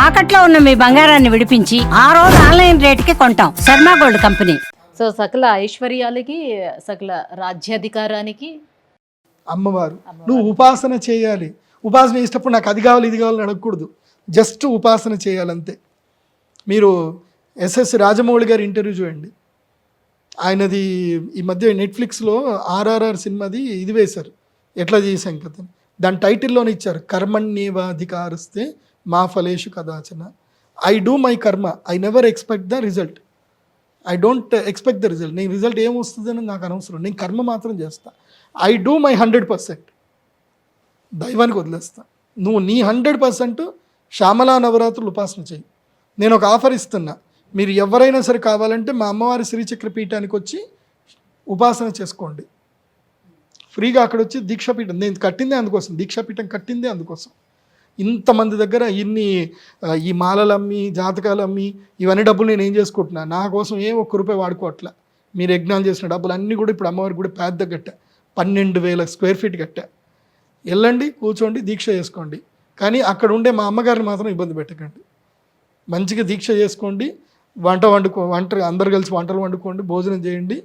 తాకట్లో ఉన్న మీ బంగారాన్ని విడిపించి ఆ రోజు ఆన్లైన్ రేటుకి కొంటాం. Sharma gold company. సో సకల ఐశ్వర్యాలకి, సకల రాజ్యాధికారానికి అమ్మవారు. నువ్వు ఉపాసన చేయాలి. ఉపాసన చేసేటప్పుడు నాకు అది కావాలి ఇది కావాలని అడగకూడదు. జస్ట్ ఉపాసన చేయాలంతే. మీరు ఎస్ఎస్ రాజమౌళి గారి ఇంటర్వ్యూ చూడండి. ఆయనది ఈ మధ్య నెట్ఫ్లిక్స్లో ఆర్ఆర్ఆర్ సినిమాది ఇది వేశారు, ఎట్లా చేసాం కదా. దాని టైటిల్లోనే ఇచ్చారు, కర్మణ్యేవాధికారస్తే మా ఫలేషు కదాచన. ఐ డూ మై కర్మ, I never expect the result. I don't expect the result. నేను రిజల్ట్ ఏమొస్తుందని నాకు అనవసరం, నేను కర్మ మాత్రం చేస్తా. I do my 100%. దైవానికి వదిలేస్తా. నువ్వు నీ 100% శ్యామలా నవరాత్రులు ఉపాసన చేయి. నేను ఒక ఆఫర్ ఇస్తున్నా, మీరు ఎవరైనా సరే కావాలంటే మా అమ్మవారి శ్రీచక్ర పీఠానికి వచ్చి ఉపాసన చేసుకోండి ఫ్రీగా. అక్కడ వచ్చి దీక్షాపీఠం నేను కట్టిందే అందుకోసం, దీక్షాపీఠం కట్టిందే అందుకోసం. ఇంతమంది దగ్గర ఈ మాలలు అమ్మి జాతకాలు అమ్మి ఇవన్నీ డబ్బులు నేను ఏం చేసుకుంటున్నా, నా కోసం ఏం ఒక్క రూపాయి వాడుకోవట్లా. మీరు యజ్ఞాలు చేసిన డబ్బులు అన్నీ కూడా ఇప్పుడు అమ్మవారికి కూడా పెద్ద కట్టా, 12,000 స్క్వేర్ ఫీట్ కట్టా. వెళ్ళండి, కూర్చోండి, దీక్ష చేసుకోండి. కానీ అక్కడ ఉండే మా అమ్మగారిని మాత్రం ఇబ్బంది పెట్టకండి. మంచిగా దీక్ష చేసుకోండి, వంట అందరు కలిసి వంటలు వండుకోండి, భోజనం చేయండి,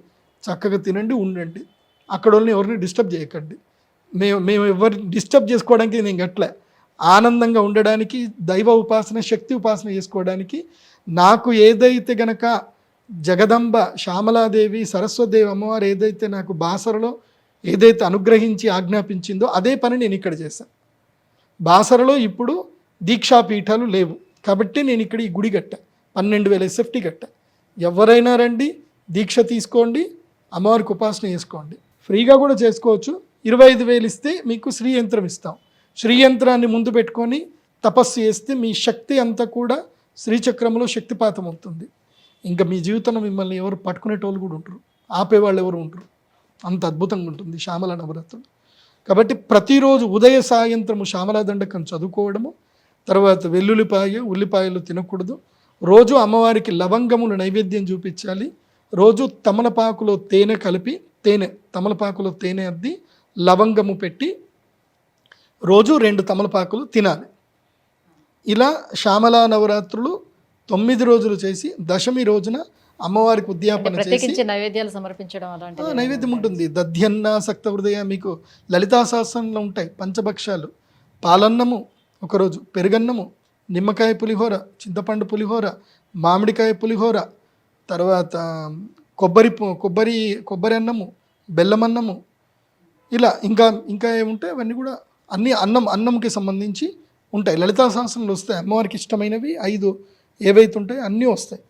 చక్కగా తినండి, ఉండండి. అక్కడ వాళ్ళని ఎవరిని డిస్టర్బ్ చేయకండి. మేము ఎవరు డిస్టర్బ్ చేసుకోవడానికి నేను గట్లే, ఆనందంగా ఉండడానికి, దైవ ఉపాసన శక్తి ఉపాసన చేసుకోవడానికి. నాకు ఏదైతే గనక జగదంబ శ్యామలాదేవి సరస్వతిదేవి అమ్మవారు ఏదైతే నాకు బాసరలో ఏదైతే అనుగ్రహించి ఆజ్ఞాపించిందో అదే పని నేను ఇక్కడ చేశాను. బాసరలో ఇప్పుడు దీక్షాపీఠాలు లేవు కాబట్టి నేను ఇక్కడ ఈ గుడి కట్టా, 12,000 SFT కట్టా. ఎవరైనా రండి, దీక్ష తీసుకోండి, అమ్మవారికి ఉపాసన చేసుకోండి. ఫ్రీగా కూడా చేసుకోవచ్చు. 25,000 ఇస్తే మీకు శ్రీయంత్రం ఇస్తాం. శ్రీయంత్రాన్ని ముందు పెట్టుకొని తపస్సు చేస్తే మీ శక్తి అంతా కూడా శ్రీచక్రంలో శక్తిపాతం అవుతుంది. ఇంకా మీ జీవితంలో మిమ్మల్ని ఎవరు పట్టుకునేటోళ్ళు కూడా ఉంటారు, ఆపేవాళ్ళు ఎవరు ఉంటారు. అంత అద్భుతంగా ఉంటుంది శ్యామల నవరాత్రులు. కాబట్టి ప్రతిరోజు ఉదయ సాయంత్రము శ్యామలా దండకం చదువుకోవడము, తర్వాత ఉల్లిపాయలు తినకూడదు. రోజు అమ్మవారికి లవంగములు నైవేద్యం చూపించాలి. రోజు తమలపాకులో తేనె కలిపి, తమలపాకులో తేనె అద్ది లవంగము పెట్టి రోజు 2 తమలపాకులు తినాలి. ఇలా శ్యామలా నవరాత్రులు 9 రోజులు చేసి దశమి రోజున అమ్మవారికి ఉద్యాపన చేసి నైవేద్యాలు సమర్పించడం అలాంటి నైవేద్యం ఉంటుంది. దధ్యన్న సక్త హృదయ, మీకు లలితా సహస్రంలో ఉంటాయి పంచభక్షాలు. పాలన్నము ఒకరోజు, పెరుగన్నము, నిమ్మకాయ పులిహోర, చింతపండు పులిహోర, మామిడికాయ పులిహోర, తర్వాత కొబ్బరి అన్నము, బెల్లం అన్నము, ఇలా ఇంకా ఏముంటాయి అవన్నీ కూడా అన్నీ అన్నంకి సంబంధించి ఉంటాయి. లలితా సహస్రంలో వస్తాయి అమ్మవారికి ఇష్టమైనవి 5 ఏవైతే ఉంటాయో అన్నీ వస్తాయి.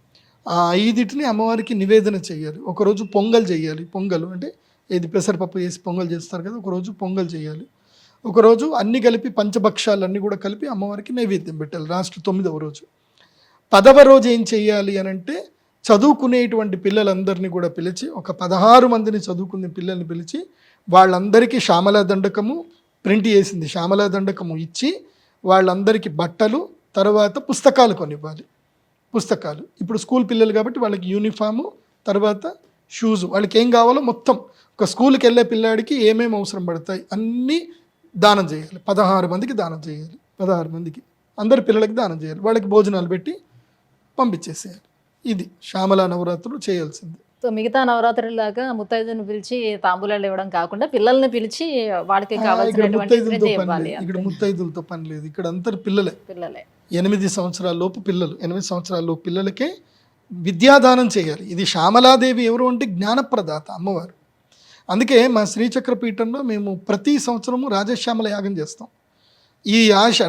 ఆ 5 అమ్మవారికి నివేదన చేయాలి. ఒకరోజు పొంగల్ చేయాలి. పొంగల్ అంటే ఇది పెసరపప్పు వేసి పొంగల్ చేస్తారు కదా, ఒకరోజు పొంగల్ చేయాలి. ఒకరోజు అన్నీ కలిపి పంచభక్షాలు అన్నీ కూడా కలిపి అమ్మవారికి నైవేద్యం పెట్టాలి. లాస్ట్ 9వ రోజు. 10వ రోజు ఏం చేయాలి అని అంటే, చదువుకునేటువంటి పిల్లలందరినీ కూడా పిలిచి, ఒక 16 మందిని చదువుకునే పిల్లల్ని పిలిచి వాళ్ళందరికీ శ్యామలా దండకము ప్రింట్ చేసింది శ్యామలా దండకము ఇచ్చి వాళ్ళందరికీ బట్టలు, తర్వాత పుస్తకాలు కొనివ్వాలి. పుస్తకాలు ఇప్పుడు స్కూల్ పిల్లలు కాబట్టి వాళ్ళకి యూనిఫాము, తర్వాత షూజు, వాళ్ళకి ఏం కావాలో మొత్తం ఒక స్కూల్కి వెళ్ళే పిల్లాడికి ఏమేమి అవసరం పడతాయి అన్నీ దానం చేయాలి. 16 మందికి దానం చేయాలి. 16 మందికి అందరి పిల్లలకి దానం చేయాలి. వాళ్ళకి భోజనాలు పెట్టి పంపించేసేయాలి. ఇది శ్యామలా నవరాత్రులు చేయాల్సింది. సో మిగతా నవరాత్రులాగా ముత్తైదుని పిలిచి తాంబూలాలు ఇవ్వడం కాకుండా పిల్లల్ని పిలిచి వాళ్ళకి కావాల్సినటువంటి ఇక్కడ ముత్తైదులతో పని లేదు. ఇక్కడ అందరు పిల్లలే. 8 సంవత్సరాల లోపు పిల్లలు, 8 సంవత్సరాల లోపు పిల్లలకే విద్యాదానం చేయాలి. ఇది శ్యామలాదేవి ఎవరు అంటే జ్ఞానప్రదాత అమ్మవారు. అందుకే మా శ్రీచక్ర పీఠంలో మేము ప్రతి సంవత్సరము రాజశ్యామల యాగం చేస్తాం. ఈ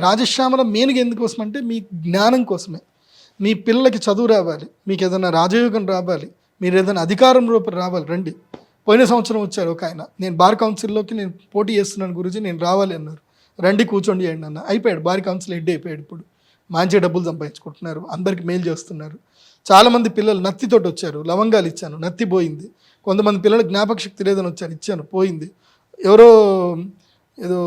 రాజశ్యామల మెయిన్గా ఎందుకోసం అంటే మీ జ్ఞానం కోసమే. మీ పిల్లలకి చదువు రావాలి, మీకు ఏదైనా రాజయోగం రావాలి, మీరు ఏదైనా అధికారం రూపం రావాలి, రండి. పోయిన సంవత్సరం వచ్చారు ఒక ఆయన, నేను బార్ కౌన్సిల్లోకి నేను పోటీ చేస్తున్నాను గురించి, నేను రావాలి అన్నారు. రండి కూర్చోండి అండి అన్న. అయిపోయాడు, బార్ కౌన్సిల్ హెడ్ అయిపోయాడు. ఇప్పుడు మంచి డబ్బులు సంపాదించుకుంటున్నారు, అందరికి మేలు చేస్తున్నారు. చాలామంది పిల్లలు నత్తితోటి వచ్చారు, లవంగాలు ఇచ్చాను, నత్తి పోయింది. కొంతమంది పిల్లలు జ్ఞాపక శక్తి లేదని వచ్చారు, ఇచ్చాను, పోయింది. ఎవరో ఏదో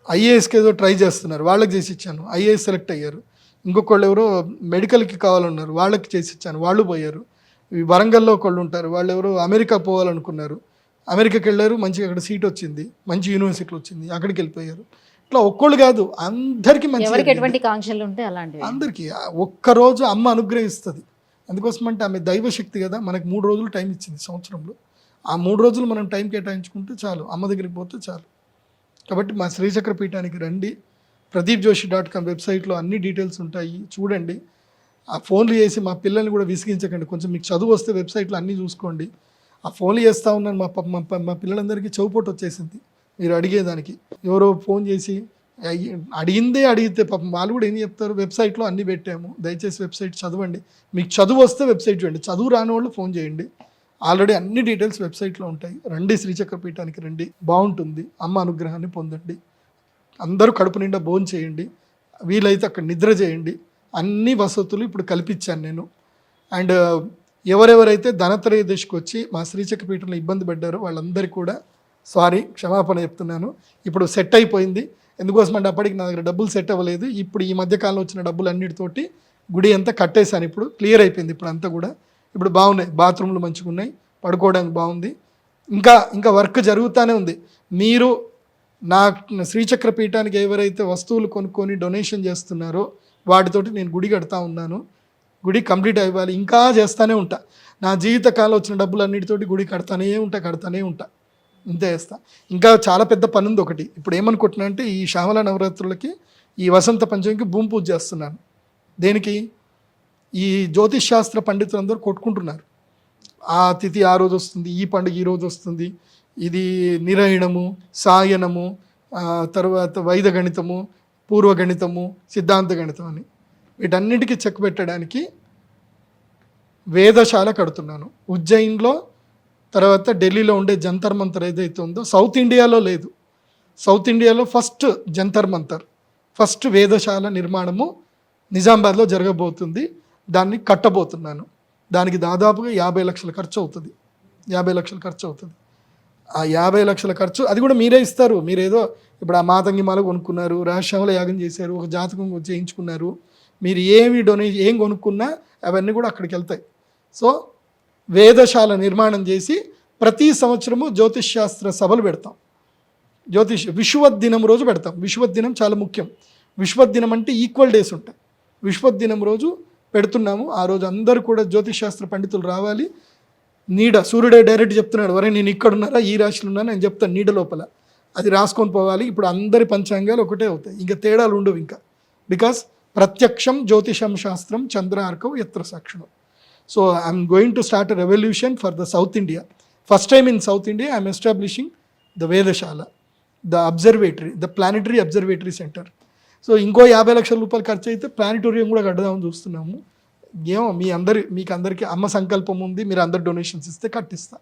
ఐఏఎస్కి ఏదో ట్రై చేస్తున్నారు, వాళ్ళకి చేసి ఇచ్చాను, ఐఏఎస్ సెలెక్ట్ అయ్యారు. ఇంకొకళ్ళు ఎవరో మెడికల్కి కావాలన్నారు, వాళ్ళకి చేసి ఇచ్చాను, వాళ్ళు పోయారు. వరంగల్లో ఒకళ్ళు ఉంటారు, వాళ్ళు ఎవరో అమెరికా పోవాలనుకున్నారు, అమెరికాకి వెళ్ళారు, మంచిగా అక్కడ సీట్ వచ్చింది, మంచి యూనివర్సిటీలో వచ్చింది, అక్కడికి వెళ్ళిపోయారు. ఇట్లా ఒక్కళ్ళు కాదు, అందరికీ మంచి ఎవరికి ఎటువంటి కాంక్షలు ఉంటే అలాంటివి. అందరికీ ఒక్కరోజు అమ్మ అనుగ్రహిస్తుంది. అందుకోసమంటే ఆమె దైవశక్తి కదా, మనకు 3 రోజులు టైం ఇచ్చింది సంవత్సరంలో. ఆ 3 రోజులు మనం టైం కేటాయించుకుంటే చాలు, అమ్మ దగ్గరికి పోతే చాలు. కాబట్టి మా శ్రీచక్ర పీఠానికి రండి. pradeepjoshi.com వెబ్సైట్లో అన్ని డీటెయిల్స్ ఉంటాయి, చూడండి. ఆ ఫోన్లు చేసి మా పిల్లల్ని కూడా విసిగించకండి. కొంచెం మీకు చదువు వస్తే వెబ్సైట్లో అన్నీ చూసుకోండి. ఆ ఫోన్లు చేస్తూ ఉన్నాను, మా పిల్లలందరికీ చెవుపోటు వచ్చేసింది మీరు అడిగేదానికి. ఎవరో ఫోన్ చేసి అడిగితే పాపం వాళ్ళు కూడా ఏం చెప్తారు, వెబ్సైట్లో అన్నీ పెట్టాము, దయచేసి వెబ్సైట్ చదవండి. మీకు చదువు వస్తే వెబ్సైట్ చూడండి, చదువు రాని వాళ్ళు ఫోన్ చేయండి. ఆల్రెడీ అన్ని డీటెయిల్స్ వెబ్సైట్లో ఉంటాయి. రండి, శ్రీచక్ర పీఠానికి రండి, బాగుంటుంది. అమ్మ అనుగ్రహాన్ని పొందండి. అందరూ కడుపు నిండా భోజనం చేయండి, వీలైతే అక్కడ నిద్ర చేయండి. అన్ని వసతులు ఇప్పుడు కల్పించాను నేను. అండ్ ఎవరెవరైతే ధనత్రయోదశికి వచ్చి మా శ్రీచక్ర పీఠంలో ఇబ్బంది పడ్డారో వాళ్ళందరికీ కూడా సారీ, క్షమాపణ చెప్తున్నాను. ఇప్పుడు సెట్ అయిపోయింది. ఎందుకోసం అంటే అప్పటికి నా దగ్గర డబ్బులు సెట్ అవ్వలేదు. ఇప్పుడు ఈ మధ్యకాలంలో వచ్చిన డబ్బులు అన్నిటితోటి గుడి అంతా కట్టేశాను. ఇప్పుడు క్లియర్ అయిపోయింది. ఇప్పుడు అంతా కూడా ఇప్పుడు బాగున్నాయి, బాత్రూమ్లు మంచిగా ఉన్నాయి, పడుకోవడానికి బాగుంది. ఇంకా వర్క్ జరుగుతూనే ఉంది. మీరు నా శ్రీచక్ర పీఠానికి ఎవరైతే వస్తువులు కొనుక్కొని డొనేషన్ చేస్తున్నారో వాటితోటి నేను గుడి కడతా ఉన్నాను. గుడి కంప్లీట్ అవ్వాలి, ఇంకా చేస్తూనే ఉంటా. నా జీవితకాలంలో వచ్చిన డబ్బులు అన్నిటితోటి గుడి కడతానే ఉంటా, ఇంతే చేస్తా. ఇంకా చాలా పెద్ద పని ఉంది ఒకటి. ఇప్పుడు ఏమనుకుంటున్నా అంటే ఈ శ్యామల నవరాత్రులకి, ఈ వసంత పంచమికి భూమి పూజ చేస్తున్నాను. దేనికి? ఈ జ్యోతిష్ శాస్త్ర పండితులందరూ కొట్టుకుంటున్నారు. ఆ తిథి ఆ రోజు వస్తుంది, ఈ పండుగ ఈ రోజు వస్తుంది, ఇది నిరయణము, సాయనము, తర్వాత వైద గణితము, పూర్వగణితము, సిద్ధాంత గణితం అని వీటన్నిటికీ చెక్ పెట్టడానికి వేదశాల కడుతున్నాను ఉజ్జయిన్లో. తర్వాత ఢిల్లీలో ఉండే జంతర్ మంతర్ ఏదైతే ఉందో, సౌత్ ఇండియాలో లేదు. సౌత్ ఇండియాలో ఫస్ట్ జంతర్ మంతర్, ఫస్ట్ వేదశాల నిర్మాణము నిజామాబాద్లో జరగబోతుంది. దాన్ని కట్టబోతున్నాను. దానికి దాదాపుగా 50 లక్షల ఖర్చు అవుతుంది. 50 లక్షల ఖర్చు అవుతుంది. ఆ 50 లక్షల ఖర్చు అది కూడా మీరే ఇస్తారు. మీరేదో ఇప్పుడు ఆ మాతంగిమాల కొనుక్కున్నారు, రహస్యముల యాగం చేశారు, ఒక జాతకం చేయించుకున్నారు, మీరు ఏం కొనుక్కున్నా అవన్నీ కూడా అక్కడికి వెళ్తాయి. సో వేదశాల నిర్మాణం చేసి ప్రతి సంవత్సరము జ్యోతిష్ శాస్త్ర సభలు పెడతాం. విశ్వదినం రోజు పెడతాం. విశ్వదినం చాలా ముఖ్యం. విశ్వదినం అంటే ఈక్వల్ డేస్ ఉంటాయి. విశ్వదినం రోజు పెడుతున్నాము. ఆ రోజు అందరూ కూడా జ్యోతిష్ శాస్త్ర పండితులు రావాలి. నీడ, సూర్యుడే డైరెక్ట్ చెప్తున్నాడు, వరే నేను ఇక్కడ ఉన్నారా, ఈ రాశిలో ఉన్నా, నేను చెప్తాను నీడ లోపల, అది రాసుకొని పోవాలి. ఇప్పుడు అందరి పంచాంగాలు ఒకటే అవుతాయి, ఇంకా తేడాలు ఉండవు. ఇంకా బికాస్ ప్రత్యక్షం జ్యోతిషం శాస్త్రం చంద్రార్కం ఎత్ర సాక్షిణం. So I'm going to start a revolution for the South India. First time in South India I'm establishing the వేదశాల, the observatory, the planetary observatory centre. So ఇంకో 50 లక్షల రూపాయలు ఖర్చు అయితే ప్లానిటోరియం కూడా కట్టదామని చూస్తున్నాము. ఏమో మీకు అందరికీ అమ్మ సంకల్పం ఉంది, మీరు అందరు డొనేషన్స్ ఇస్తే కట్టిస్తా.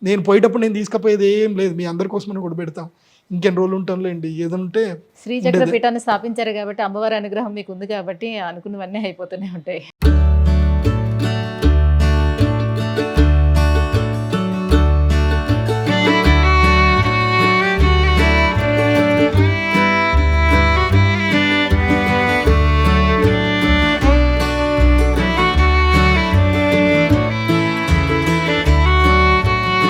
నేను పోయేటప్పుడు నేను తీసుకుపోయేది ఏం లేదు, మీ అందరి కోసమని కూడా పెడతాం. ఇంకెన్ని రోజులు ఉంటాంలేండి, ఏదంటే. శ్రీచక్ర పీఠాన్ని స్థాపించారు కాబట్టి అమ్మవారి అనుగ్రహం మీకు ఉంది కాబట్టి అనుకున్నవన్నీ అయిపోతూనే ఉంటాయి.